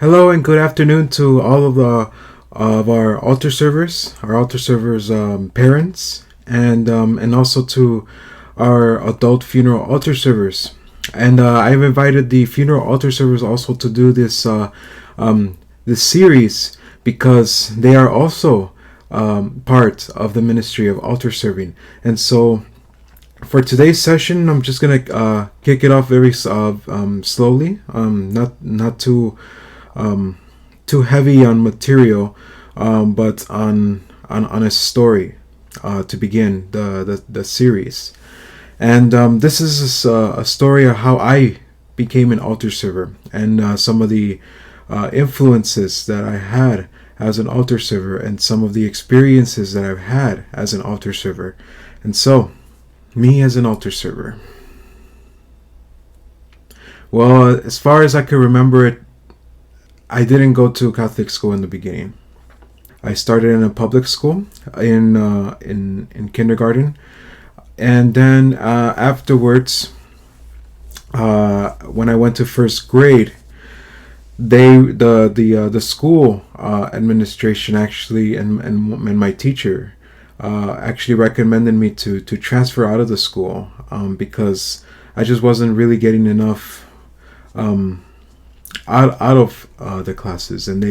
Hello and good afternoon to all of our altar servers, parents, and also to our adult funeral altar servers. And I've invited the funeral altar servers also to do this series because they are also part of the ministry of altar serving. And so for today's session, I'm just gonna kick it off very slowly, not too heavy on material, but on a story to begin the series. And this is a story of how I became an altar server and some of the influences that I had as an altar server and some of the experiences that I've had as an altar server. And so, me as an altar server. Well, as far as I can remember it, I didn't go to Catholic school in the beginning. I started in a public school in kindergarten, and then afterwards, when I went to first grade, the school administration actually and my teacher actually recommended me to transfer out of the school because I just wasn't really getting enough out of the classes, and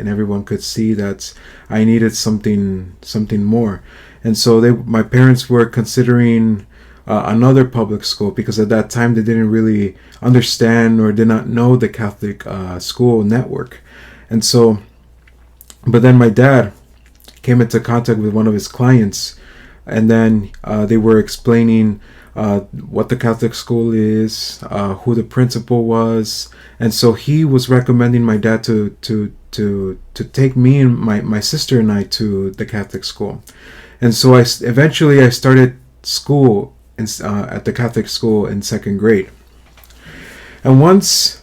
everyone could see that I needed something more, and so my parents were considering another public school because at that time they didn't really understand or did not know the Catholic school network, and so, but then my dad came into contact with one of his clients, and then they were explaining what the Catholic school is, who the principal was, and so he was recommending my dad to take me and my sister and I to the Catholic school, and so eventually I started school at the Catholic school in second grade, and once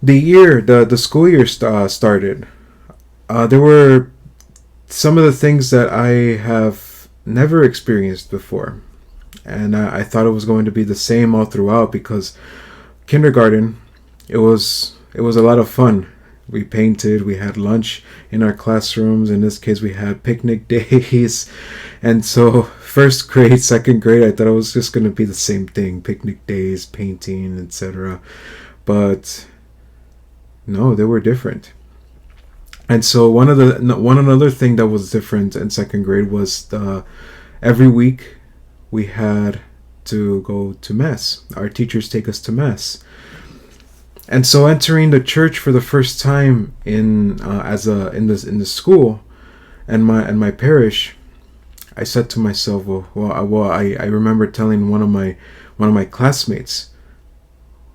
the school year started, there were some of the things that I have never experienced before. And I thought it was going to be the same all throughout because kindergarten, it was a lot of fun. We painted, we had lunch in our classrooms. In this case, we had picnic days. And so first grade, second grade, I thought it was just going to be the same thing. Picnic days, painting, etc. But no, they were different. And so one another thing that was different in second grade was every week we had to go to mass. Our teachers take us to mass, and so entering the church for the first time in the school and my parish, I said to myself, I remember telling one of my classmates,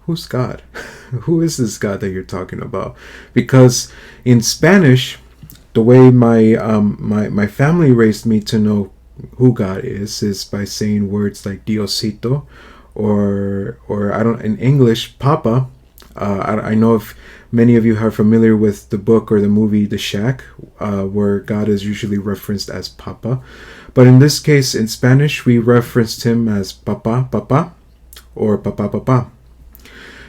"Who's God? Who is this God that you're talking about?" Because in Spanish, the way my family raised me to know who God is by saying words like Diosito, or I don't, in English, Papa. I know if many of you are familiar with the book or the movie The Shack, where God is usually referenced as Papa, but in this case, in Spanish, we referenced him as Papa, or Papa.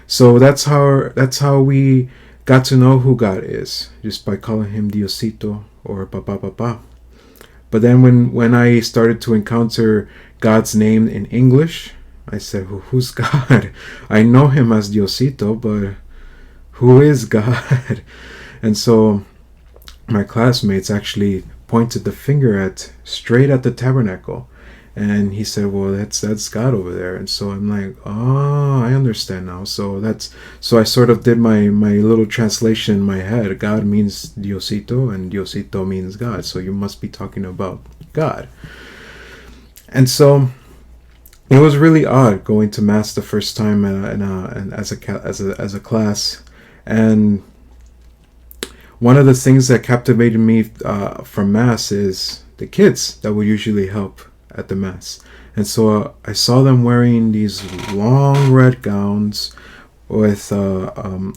So that's how we got to know who God is, just by calling him Diosito or Papa. But then when I started to encounter God's name in English, I said, who's God? I know him as Diosito, but who is God? And so my classmates actually pointed the finger straight at the tabernacle. And he said, well, that's God over there. And so I'm like, oh, I understand now. So I sort of did my little translation in my head. God means Diosito, and Diosito means God. So you must be talking about God. And so it was really odd going to mass the first time and as a class. And one of the things that captivated me from mass is the kids that would usually help at the mass. And so I saw them wearing these long red gowns with a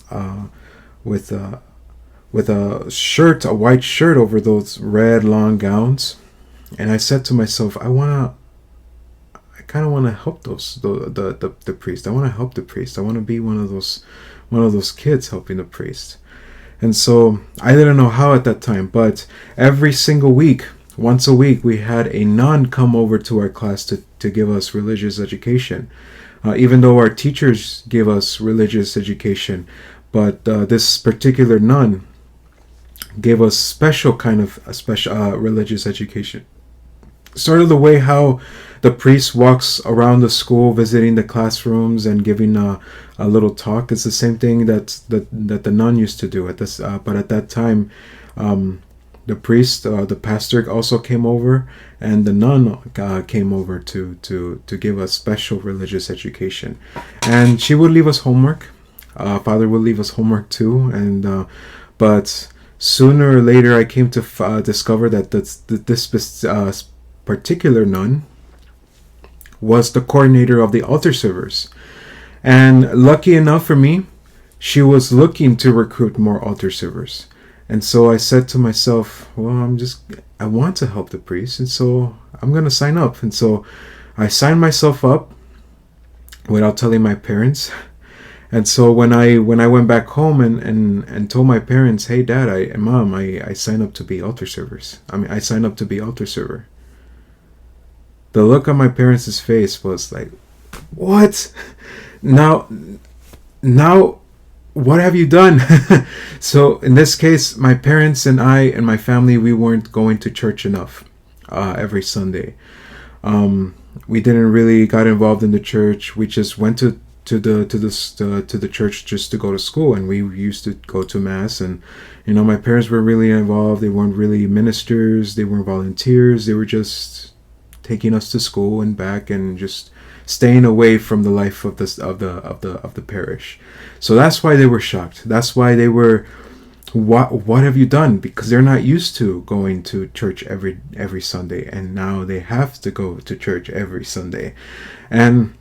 shirt, a white shirt over those red long gowns. And I said to myself, I kind of want to help the priest. I want to help the priest. I want to be one of those kids helping the priest. And so I didn't know how at that time, but every single week, once a week, we had a nun come over to our class to give us religious education. Even though our teachers gave us religious education, but this particular nun gave us special kind of special religious education. Sort of the way how the priest walks around the school visiting the classrooms and giving a little talk. It's the same thing that the nun used to do at this. But at that time, the priest, the pastor also came over, and the nun came over to give us special religious education. And she would leave us homework. Father would leave us homework too. And but sooner or later, I came to discover that this particular nun was the coordinator of the altar servers. And lucky enough for me, she was looking to recruit more altar servers. And so I said to myself, well, I want to help the priest, and so I'm going to sign up. And so I signed myself up without telling my parents. And so when I went back home and told my parents, hey, Dad and Mom, I signed up to be altar servers. I signed up to be altar server. The look on my parents' face was like, what? Now, what have you done? So in this case, my parents and I and my family, we weren't going to church enough every Sunday. We didn't really got involved in the church. We just went to the church just to go to school, and we used to go to mass. And my parents were really involved. They weren't really ministers. They weren't volunteers. They were just taking us to school and back, and just staying away from the life of the parish. So that's why they were shocked. That's why they were, what have you done? Because they're not used to going to church every Sunday, and now they have to go to church every Sunday. And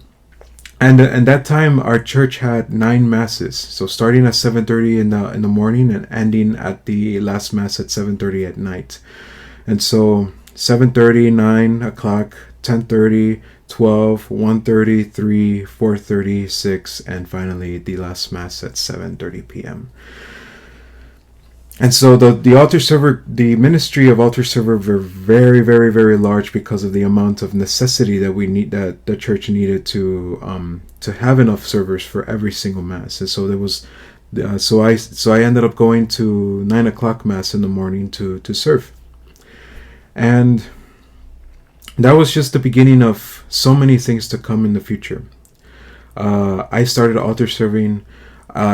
that time our church had 9 masses. So starting at 7:30 in the morning and ending at the last mass at 7:30 at night. And so 7:30, 9 o'clock, 10:30, 12, 1:30, 3, 4:30, 6, and finally the last mass at 7:30 p.m. And so the altar server, the ministry of altar server, were very, very, very large because of the amount of necessity that the church needed to have enough servers for every single mass. And so there was, so I ended up going to 9 o'clock mass in the morning to serve. And that was just the beginning of so many things to come in the future. I started altar serving.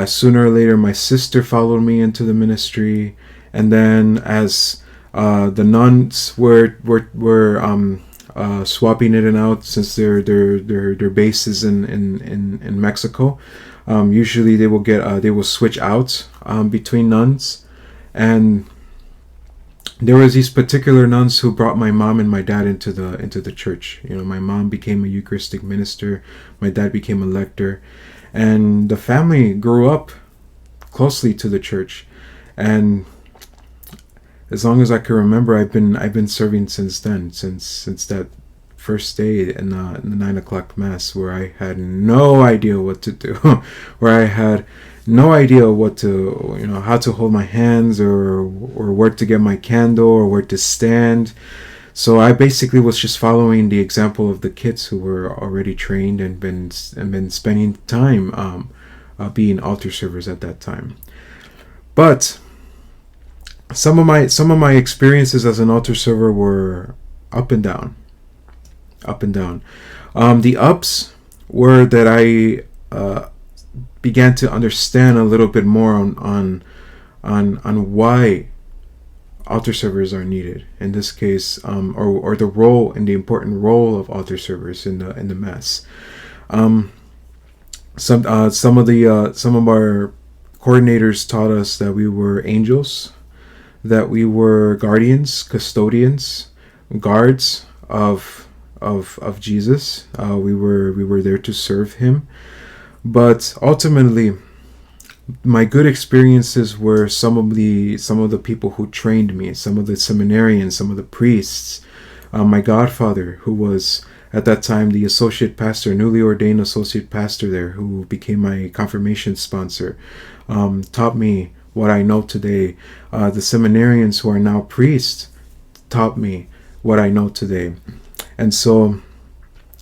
Sooner or later, my sister followed me into the ministry, and then as the nuns were swapping in and out, since their base is in Mexico, usually they will switch out between nuns. And there was these particular nuns who brought my mom and my dad into the church. My mom became a Eucharistic minister, my dad became a lector, and the family grew up closely to the church. And as long as I can remember, I've been serving since then, since that first day in the 9 o'clock mass, where I had no idea what to do, where I had no idea what to, how to hold my hands, or where to get my candle, or where to stand. So I basically was just following the example of the kids who were already trained and been spending time being altar servers at that time. But some of my experiences as an altar server were up and down. The ups were that I began to understand a little bit more on why altar servers are needed in this case, or the role and the important role of altar servers in the mass. Some of our coordinators taught us that we were angels, that we were guardians, custodians, guards of Jesus. We were there to serve him. But ultimately, my good experiences were some of the people who trained me, some of the seminarians, some of the priests. My godfather, who was at that time the associate pastor, newly ordained associate pastor there, who became my confirmation sponsor, taught me what I know today. The seminarians who are now priests taught me what I know today. And so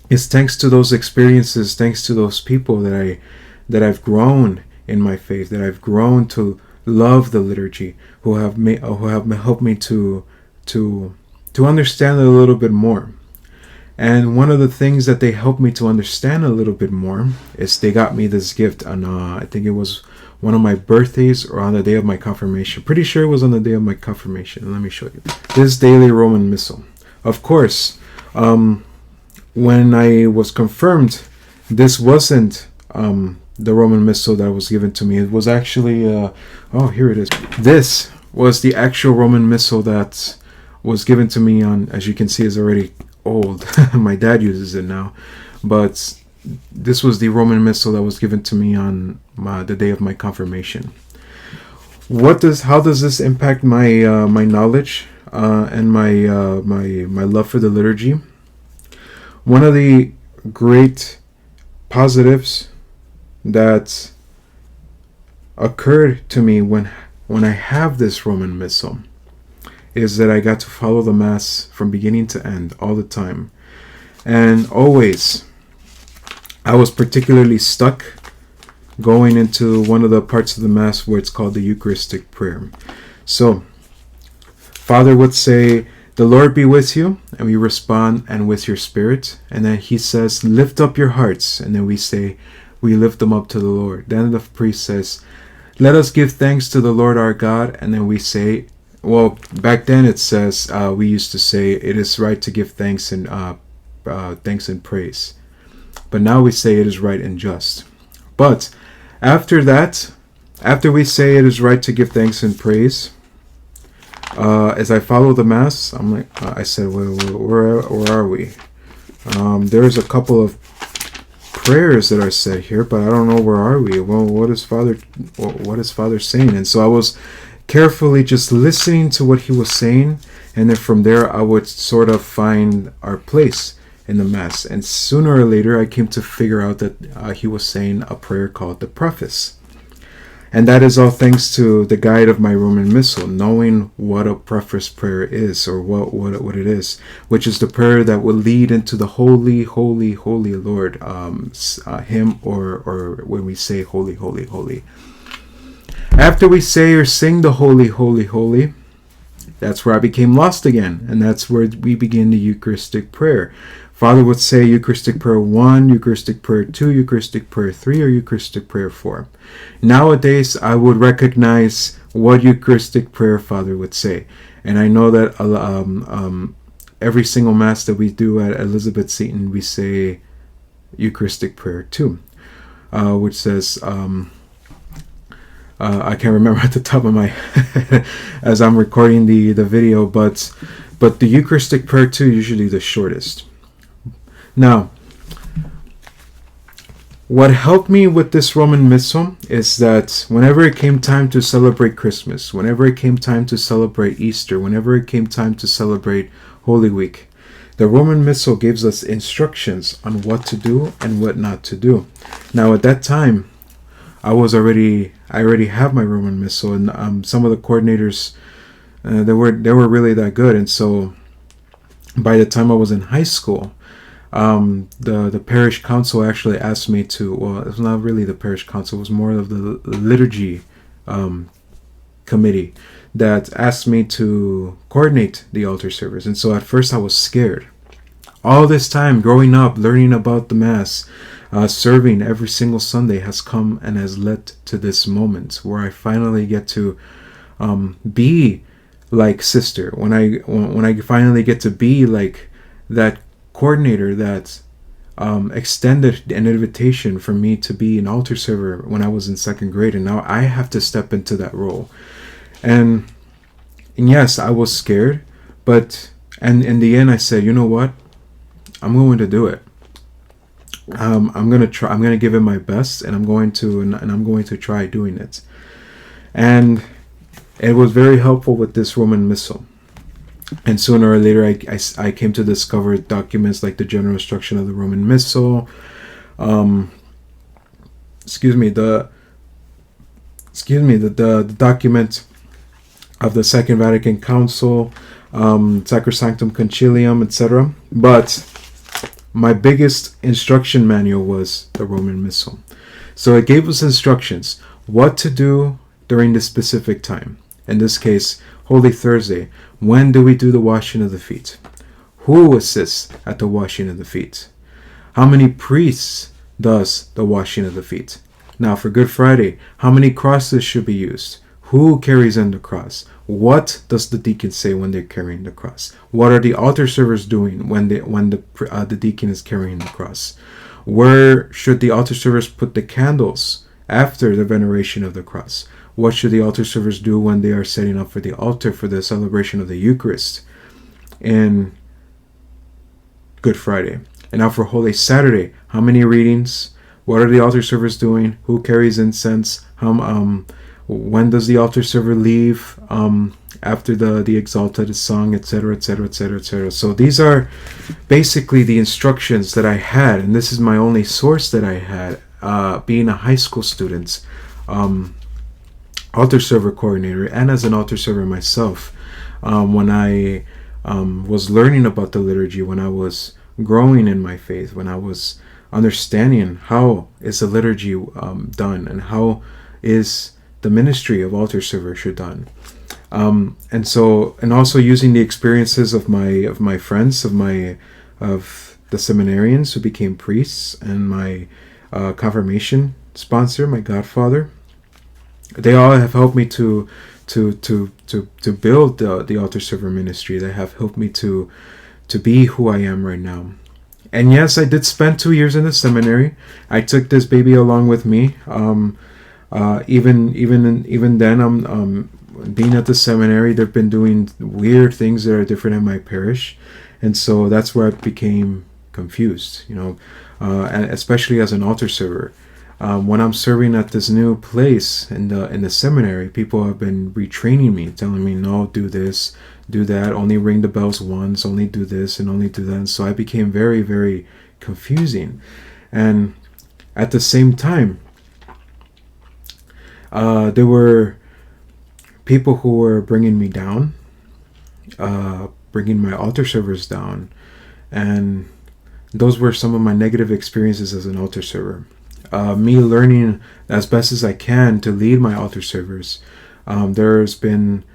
it's thanks to those experiences, thanks to those people that I've grown in my faith, that I've grown to love the liturgy, who have helped me to understand it a little bit more. And one of the things that they helped me to understand a little bit more is they got me this gift on I think it was one of my birthdays or on the day of my confirmation. Pretty sure it was on the day of my confirmation. Let me show you. This daily Roman Missal. Of course, when I was confirmed, this wasn't the Roman Missal that was given to me. It was actually, here it is. This was the actual Roman Missal that was given to me on, as you can see, is already old. My dad uses it now. But this was the Roman Missal that was given to me on the day of my confirmation. How does this impact my my knowledge and my love for the liturgy? One of the great positives that occurred to me when I have this Roman Missal is that I got to follow the Mass from beginning to end all the time. And always, I was particularly stuck going into one of the parts of the Mass where it's called the Eucharistic Prayer. So, Father would say, "The Lord be with you," and we respond, "and with your spirit." And then he says, "Lift up your hearts," and then we say, we lift them up to the Lord. Then the priest says, "Let us give thanks to the Lord our God," and then we say, well, back then it says, we used to say, "It is right to give thanks and praise." But now we say, "It is right and just." But after that, after we say it is right to give thanks and praise, as I follow the Mass, I'm like, I said, where are we? There's a couple of prayers that are said here, but I don't know, where are we? Well, what is Father saying? And so I was carefully just listening to what he was saying, and then from there I would sort of find our place in the Mass. And sooner or later I came to figure out that he was saying a prayer called the Preface. And that is all thanks to the guide of my Roman Missal, knowing what a preface prayer is, or what it is, which is the prayer that will lead into the Holy, Holy, Holy Lord hymn, or when we say Holy, Holy, Holy. After we say or sing the Holy, Holy, Holy, that's where I became lost again, and that's where we begin the Eucharistic Prayer. Father would say Eucharistic Prayer 1, Eucharistic Prayer 2, Eucharistic Prayer 3, or Eucharistic Prayer 4. Nowadays, I would recognize what Eucharistic Prayer Father would say. And I know that every single Mass that we do at Elizabeth Seton, we say Eucharistic Prayer 2, which says, I can't remember at the top of my head as I'm recording the video, but the Eucharistic Prayer 2 is usually the shortest. Now, what helped me with this Roman Missal is that whenever it came time to celebrate Christmas, whenever it came time to celebrate Easter, whenever it came time to celebrate Holy Week, the Roman Missal gives us instructions on what to do and what not to do. Now, at that time, I already have my Roman Missal, and some of the coordinators, they were really that good. And so, by the time I was in high school, the parish council actually asked me to, well, it was not really the parish council, it was more of the liturgy committee that asked me to coordinate the altar service. And so at first I was scared. All this time growing up, learning about the Mass, serving every single Sunday has come and has led to this moment where I finally get to be like Sister, when I finally get to be like that coordinator that extended an invitation for me to be an altar server when I was in second grade, and now I have to step into that role. And yes, I was scared, but in the end I said, you know what, I'm going to do it. I'm gonna try. I'm gonna give it my best, and I'm going to try doing it. And it was very helpful with this Roman Missal. And sooner or later, I came to discover documents like the General Instruction of the Roman Missal. excuse me, the document of the Second Vatican Council, Sacrosanctum Concilium, etc. But my biggest instruction manual was the Roman Missal. So it gave us instructions what to do during this specific time. In this case, Holy Thursday. When do we do the washing of the feet? Who assists at the washing of the feet? How many priests does the washing of the feet? Now for Good Friday, how many crosses should be used? Who carries in the cross? What does the deacon say when they're carrying the cross? What are the altar servers doing when the deacon is carrying the cross? Where should the altar servers put the candles after the veneration of the cross? What should the altar servers do when they are setting up for the altar for the celebration of the Eucharist in Good Friday? And now for Holy Saturday, how many readings? What are the altar servers doing? Who carries incense? When does the altar server leave after the Exalted is sung, etc., etc., etc., etc. So these are basically the instructions that I had, and this is my only source that I had, being a high school student, altar server coordinator, and as an altar server myself. When I was learning about the liturgy, when I was growing in my faith, when I was understanding how is the liturgy done, and how is the ministry of altar server should done, and also using the experiences of my friends, of the seminarians who became priests, and my confirmation sponsor, my godfather. They all have helped me to build the altar server ministry. They have helped me to be who I am right now. And yes, I did spend 2 years in the seminary. I took this baby along with me. Even then, I'm being at the seminary. They've been doing weird things that are different in my parish, and so that's where I became confused. And especially as an altar server, when I'm serving at this new place in the seminary, people have been retraining me, telling me, no, do this, do that, only ring the bells once, only do this and only do that. And so I became very, very confusing, and at the same time, there were people who were bringing me down, bringing my altar servers down, and those were some of my negative experiences as an altar server. Me learning as best as I can to lead my altar servers. There's been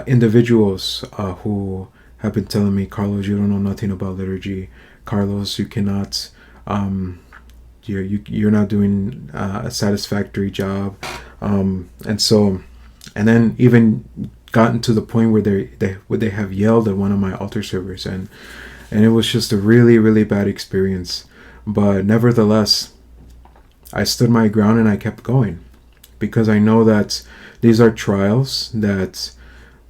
individuals who have been telling me, Carlos, you don't know nothing about liturgy. Carlos, you cannot, you're not doing a satisfactory job. And then even gotten to the point where they have yelled at one of my altar servers, and it was just a really, really bad experience. But nevertheless, I stood my ground and I kept going, because I know that these are trials that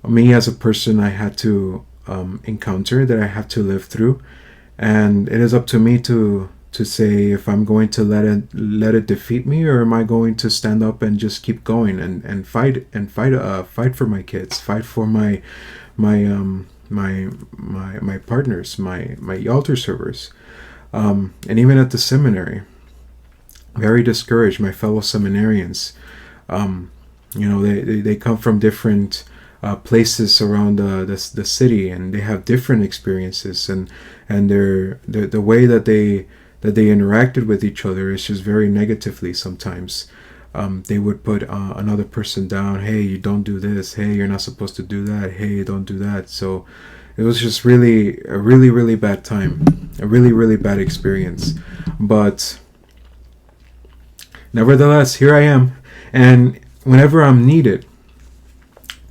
me as a person I had to encounter, that I have to live through, and it is up to me to say if I'm going to let it defeat me, or am I going to stand up and just keep going and fight for my kids, fight for my partners, my altar servers, and even at the seminary, very discouraged. My fellow seminarians, they come from different places around the city, and they have different experiences, and the way that they interacted with each other is just very negatively sometimes. They would put another person down. Hey, you don't do this. Hey, you're not supposed to do that. Hey, don't do that. So it was just a really bad time, a really bad experience. But nevertheless, here I am, and whenever I'm needed,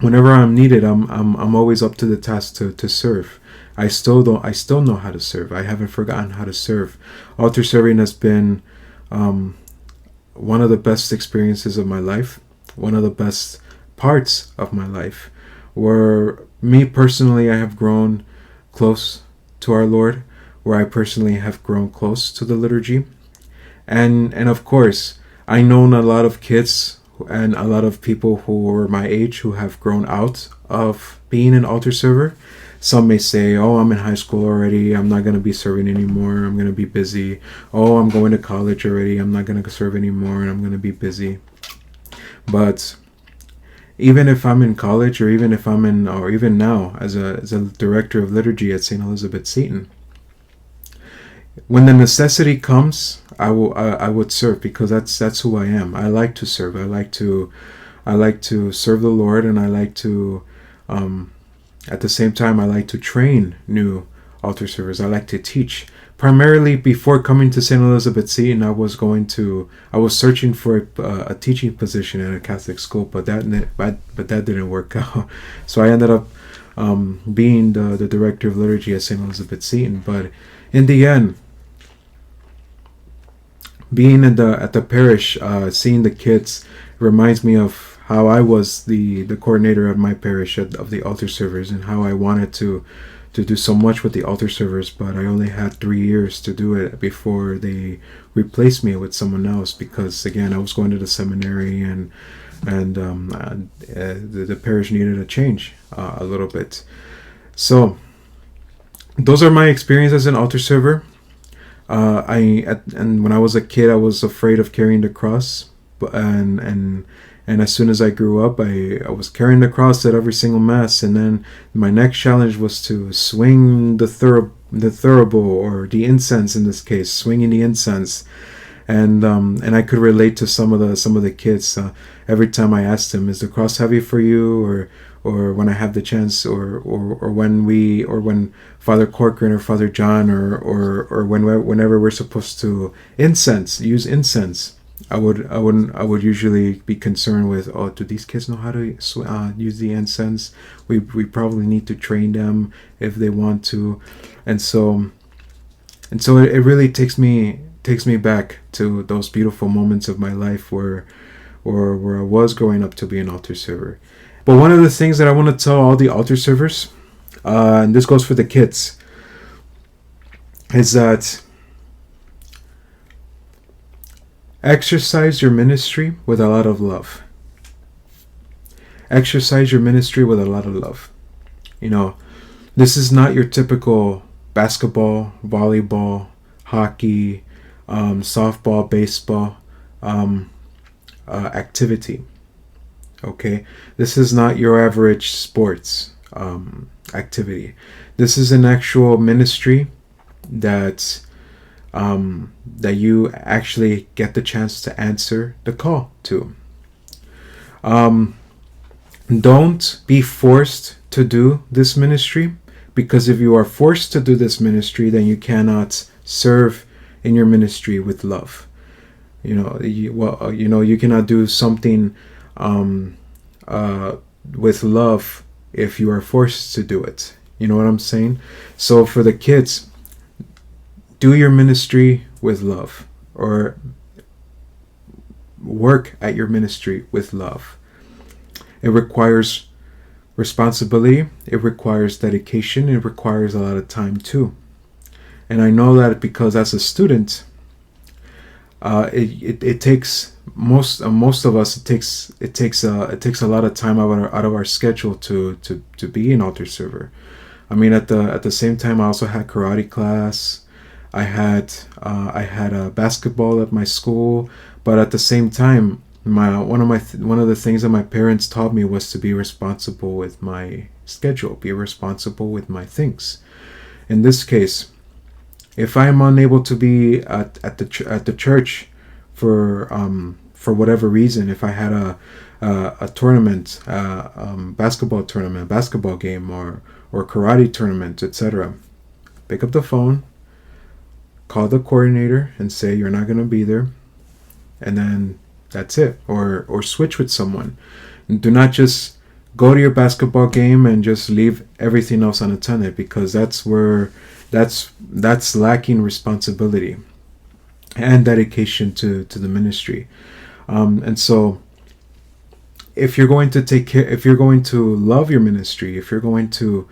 I'm always up to the task to serve. I still know how to serve. I haven't forgotten how to serve. Altar serving has been one of the best experiences of my life, one of the best parts of my life, where me personally, I have grown close to our Lord, where I personally have grown close to the liturgy, and of course, I know a lot of kids and a lot of people who were my age who have grown out of being an altar server. Some may say, oh, I'm in high school already, I'm not going to be serving anymore, I'm going to be busy. Oh, I'm going to college already, I'm not going to serve anymore, and I'm going to be busy. But even if I'm in college, or even if I'm in, or even now as a director of liturgy at St. Elizabeth Seton, when the necessity comes, I would serve, because that's who I am. I like to serve. I like to serve the Lord, and I like to at the same time I like to train new altar servers. I like to teach. Primarily, before coming to St. Elizabeth Seton, I was searching for a teaching position in a Catholic school, but that didn't work out. So I ended up being the director of liturgy at St. Elizabeth Seton. But in the end, being at the parish, seeing the kids reminds me of how I was the coordinator of my parish of the altar servers, and how I wanted to do so much with the altar servers, but I only had 3 years to do it before they replaced me with someone else, because again, I was going to the seminary, and the parish needed a change a little bit. So those are my experiences as an altar server. And when I was a kid, I was afraid of carrying the cross, and as soon as I grew up, I was carrying the cross at every single mass. And then my next challenge was to swing the thurible, or the incense in this case, swinging the incense. And I could relate to some of the kids. Every time I asked them, "Is the cross heavy for you?" Or when I have the chance, or when Father Corcoran or Father John, or whenever we're supposed to use incense, I would usually be concerned with, oh, do these kids know how to use the incense? We probably need to train them if they want to, and so it really takes me back to those beautiful moments of my life where I was growing up to be an altar server. But one of the things that I want to tell all the altar servers, and this goes for the kids, is that exercise your ministry with a lot of love. Exercise your ministry with a lot of love. This is not your typical basketball, volleyball, hockey, softball, baseball activity. Okay, this is not your average sports activity. This is an actual ministry that you actually get the chance to answer the call to. Don't be forced to do this ministry, because if you are forced to do this ministry, then you cannot serve in your ministry with love. You cannot do something with love if you are forced to do it. You know what I'm saying? So for the kids, do your ministry with love, or work at your ministry with love. It requires responsibility, it requires dedication, it requires a lot of time too. And I know that because as a student, it takes most of us. It takes a lot of time out of our schedule to be an altar server. I mean, at the same time, I also had karate class. I had a basketball at my school, but at the same time, one of the things that my parents taught me was to be responsible with my schedule, be responsible with my things. In this case, if I am unable to be at the church for whatever reason, if I had a tournament, basketball tournament, basketball game, or karate tournament, etc., pick up the phone, call the coordinator, and say you're not going to be there, and then that's it. Or switch with someone. Do not just go to your basketball game and just leave everything else unattended, because that's lacking responsibility and dedication to the ministry. And so if you're going to love your ministry, if you're going to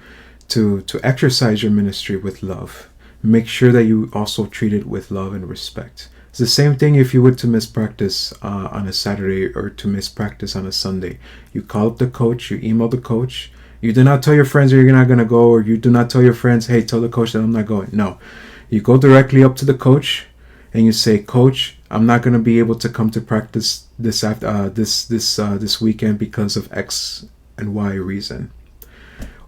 exercise your ministry with love, make sure that you also treat it with love and respect. It's the same thing if you were to miss practice on a Saturday, or to miss practice on a Sunday. You call up the coach, you email the coach. You do not tell your friends that you're not going to go, or you do not tell your friends, hey, tell the coach that I'm not going. No. You go directly up to the coach and you say, Coach, I'm not going to be able to come to practice this weekend because of X and Y reason.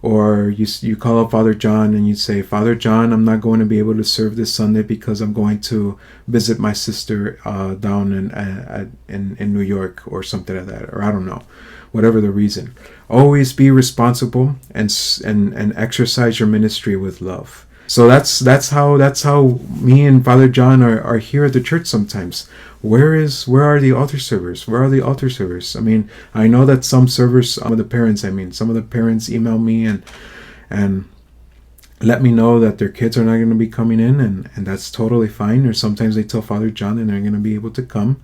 Or you call up Father John and you say, Father John, I'm not going to be able to serve this Sunday because I'm going to visit my sister down in New York, or something like that, or I don't know, whatever the reason. Always be responsible and exercise your ministry with love. So that's how me and Father John are here at the church sometimes. Where are the altar servers? Where are the altar servers? I mean, I know that some of the parents email me and let me know that their kids are not going to be coming in, and that's totally fine. Or sometimes they tell Father John and they're going to be able to come.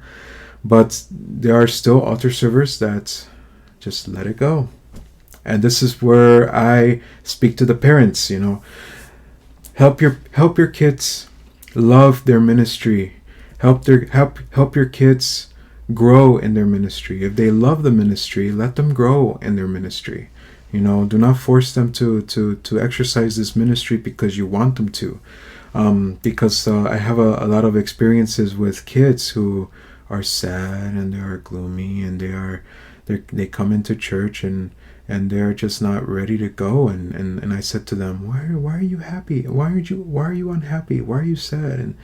But there are still altar servers that just let it go. And this is where I speak to the parents, Help your kids love their ministry. Help your kids grow in their ministry. If they love the ministry, let them grow in their ministry. Do not force them to exercise this ministry because you want them to. Because I have a lot of experiences with kids who are sad and they are gloomy, and they come into church and they're just not ready to go, and I said to them, why are you happy? Why are you unhappy? Why are you sad?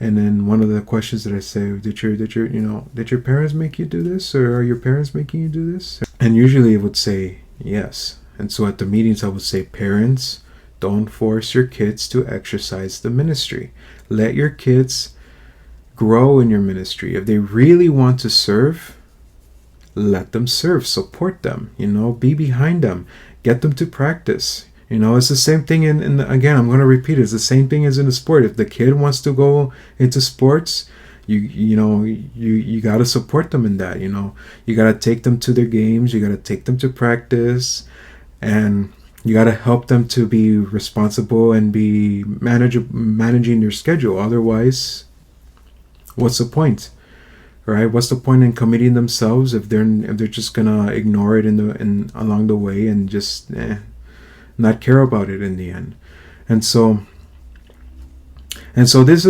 And then one of the questions that I say, did your parents make you do this, or are your parents making you do this? And usually it would say yes. And so at the meetings I would say, parents, don't force your kids to exercise the ministry. Let your kids grow in your ministry. If they really want to serve, let them serve, support them, be behind them, get them to practice. It's the same thing again, I'm going to repeat it. It's the same thing as in the sport. If the kid wants to go into sports, you got to support them in that. You got to take them to their games, you got to take them to practice, and you got to help them to be responsible and be managing their schedule. Otherwise, what's the point? Right? What's the point in committing themselves if they're just gonna ignore it along the way and just not care about it in the end? And so these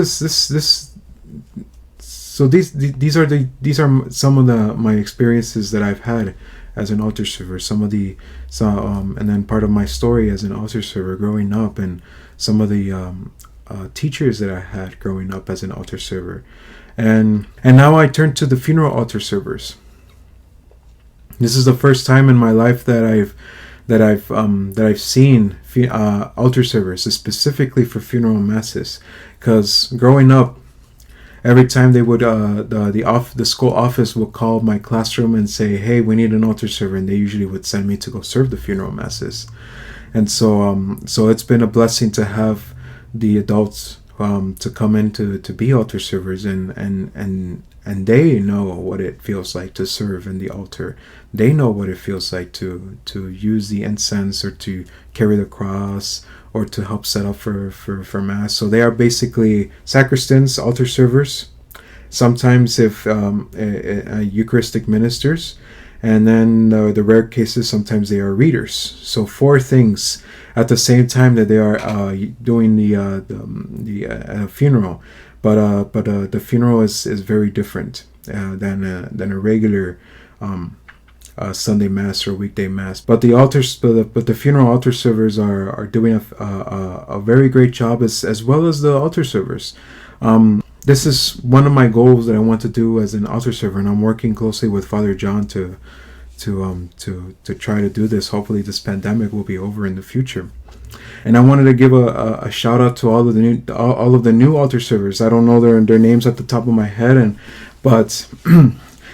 are some of my experiences that I've had as an altar server. And then part of my story as an altar server growing up, and some of the teachers that I had growing up as an altar server. And now I turn to the funeral altar servers. This is the first time in my life that I've seen altar servers, specifically for funeral masses. Because growing up, every time they would the school office would call my classroom and say, "Hey, we need an altar server," and they usually would send me to go serve the funeral masses. And so it's been a blessing to have the adults to come in to be altar servers, and they know what it feels like to serve in the altar. They know what it feels like to use the incense, or to carry the cross, or to help set up for mass. So they are basically sacristans, altar servers, sometimes if Eucharistic ministers, and then the rare cases, sometimes they are readers. So 4 things at the same time that they are doing the funeral, but the funeral is very different than a regular Sunday mass or weekday mass. But the funeral altar servers are doing a very great job, as well as the altar servers. This is one of my goals that I want to do as an altar server, and I'm working closely with Father John to try to do this. Hopefully this pandemic will be over in the future. And I wanted to give a shout out to all of the new altar servers. I don't know their names at the top of my head, but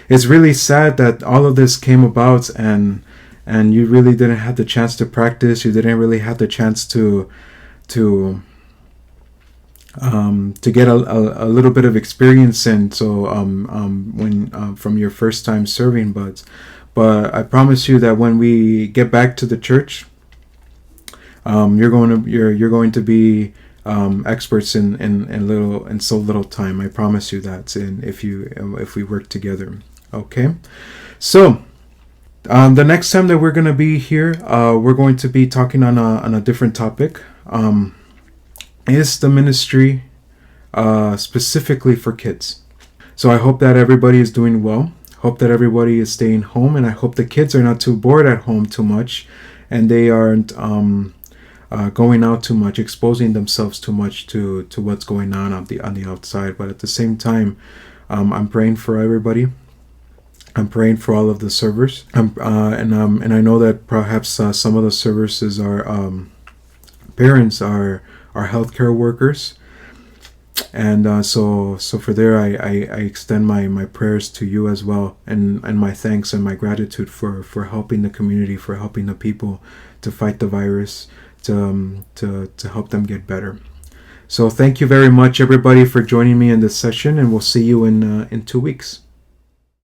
it's really sad that all of this came about, and you really didn't have the chance to practice. You didn't really have the chance to get a little bit of experience, and so when from your first time serving, but I promise you that when we get back to the church, you're going to be experts in so little time. I promise you that, and if we work together. Okay, so the next time that we're going to be here, we're going to be talking on a different topic. Is the ministry specifically for kids. So I hope that everybody is doing well. Hope that everybody is staying home, and I hope the kids are not too bored at home too much, and they aren't going out too much, exposing themselves too much to what's going on the outside. But at the same time, I'm praying for everybody. I'm praying for all of the servers, and I know that perhaps some of the services are parents are healthcare workers, and so for there I extend my prayers to you as well, and my thanks and my gratitude for helping the community, for helping the people to fight the virus, to help them get better. So thank you very much, everybody, for joining me in this session, and we'll see you in 2 weeks.